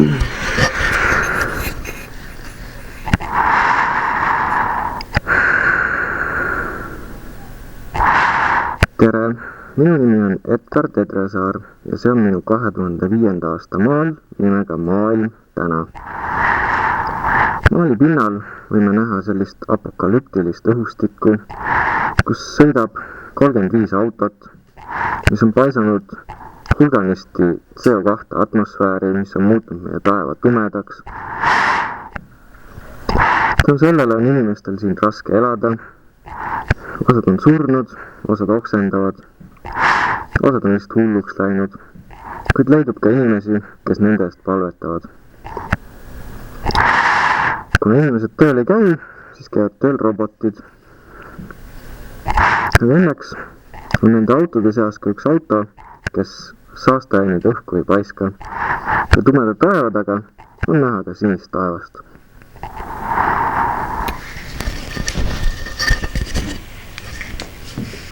Tere, minu nimi on Edgar Tedresaar ja see on minu 2005. aasta maal nimega Maailm täna. Maali pinnal võime näha sellist apokalüptilist õhustikku, kus sõidab 35 autot, mis on paisanud hulganisti CO2 atmosfääri, mis on muutnud meie taeva tumedaks. Tänu sellele on inimestel siin raske elada. Osad on surnud, osad oksendavad, osad on vist hulluks läinud, kuid leidub ka inimesi, kes nende eest palvetavad. Kuna inimesed tööl ei käi, siis käivad tööl robotid. Aga õnneks on nende autode seas ka üks auto, kes saasteaineid õhku ei paiska. Ja tumeda taeva taga on näha ka sinist taevast.